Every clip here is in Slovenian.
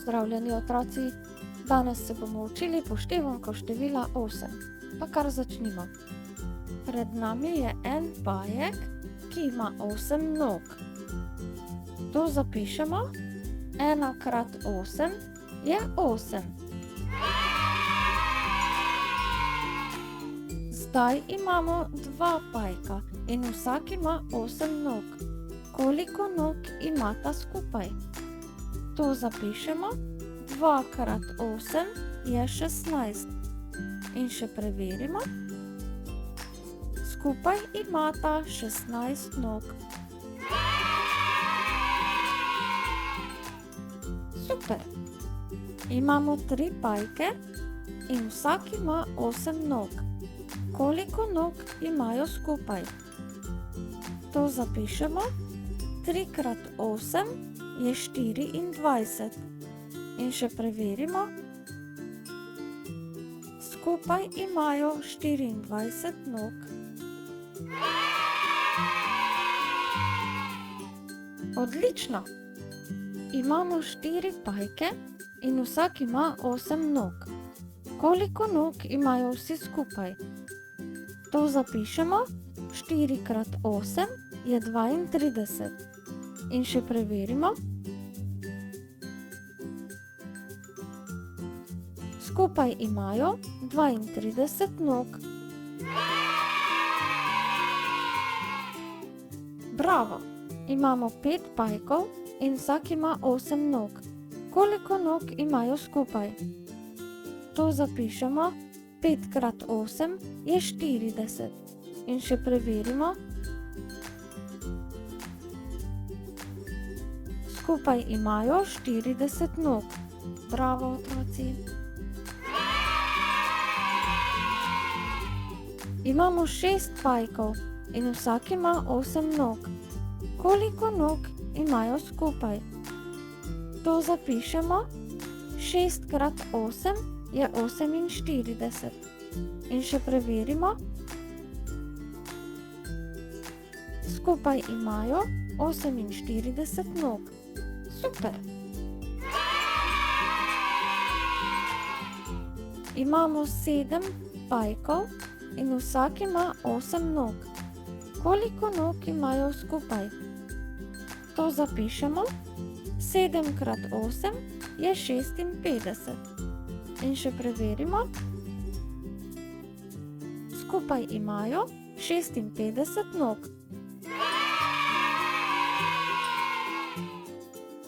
Pozdravljeni otroci! Danes se bomo učili poštevanko števila 8. Pa kar začnimo. Pred nami je en pajek, ki ima 8 nog. To zapišemo. 1 krat 8 je 8. Zdaj imamo 2 pajka in vsak ima 8 nog. Koliko nog imata skupaj? To zapišemo. 2 krat 8 je 16. In še preverimo. Skupaj imata 16 nog. Super! Imamo 3 pajke in vsak ima 8 nog. Koliko nog imajo skupaj? To zapišemo. 3 krat 8 je 24. In še preverimo. Skupaj imajo 24 nog. Odlično! Imamo 4 pajke in vsak ima 8 nog. Koliko nog imajo vsi skupaj? To zapišemo. 4 krat 8 je 32. In še preverimo. Skupaj imajo 32 nog. Bravo! Imamo 5 pajkov in vsak ima 8 nog. Koliko nog imajo skupaj? To zapišemo. 5 krat 8 je 40. In še preverimo. Skupaj imajo 40 nog. Bravo, otroci! Imamo 6 pajkov in vsak ima 8 nog. Koliko nog imajo skupaj? To zapišemo. 6 krat 8 je 48. In še preverimo. Skupaj imajo 48 nog. Super! Imamo 7 pajkov in vsak ima 8 nog. Koliko nog imajo skupaj? To zapišemo. 7 krat 8 je 56. In še preverimo. Skupaj imajo 56 nog.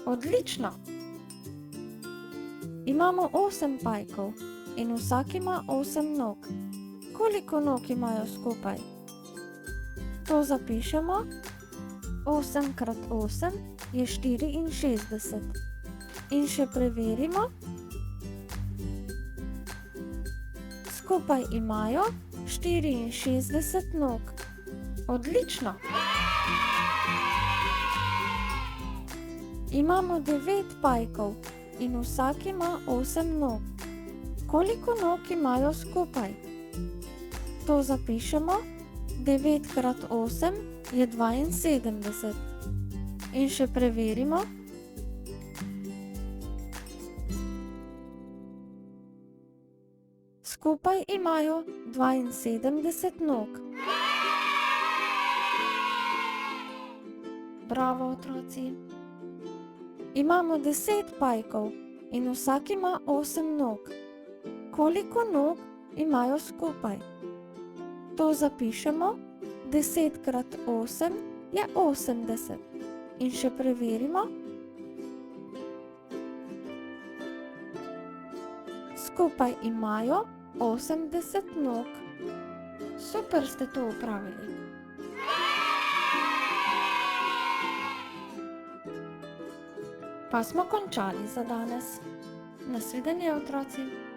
Odlično! Imamo 8 pajkov in vsak ima 8 nog. Koliko nog imajo skupaj? To zapišemo. 8 krat 8 je 64. In še preverimo. Skupaj imajo 64 nog. Odlično! Imamo 9 pajkov in vsak ima 8 nog. Koliko nog imajo skupaj? To zapišemo. 9 krat 8 je 72. In še preverimo. Skupaj imajo 72 nog. Bravo, otroci! Imamo 10 pajkov in vsak ima 8 nog. Koliko nog imajo skupaj? To zapišemo. 10 krat 8 je 80. In še preverimo. Skupaj imajo 80 nog. Super ste to opravili. Pa smo končali za danes. Nasvidenje, otroci!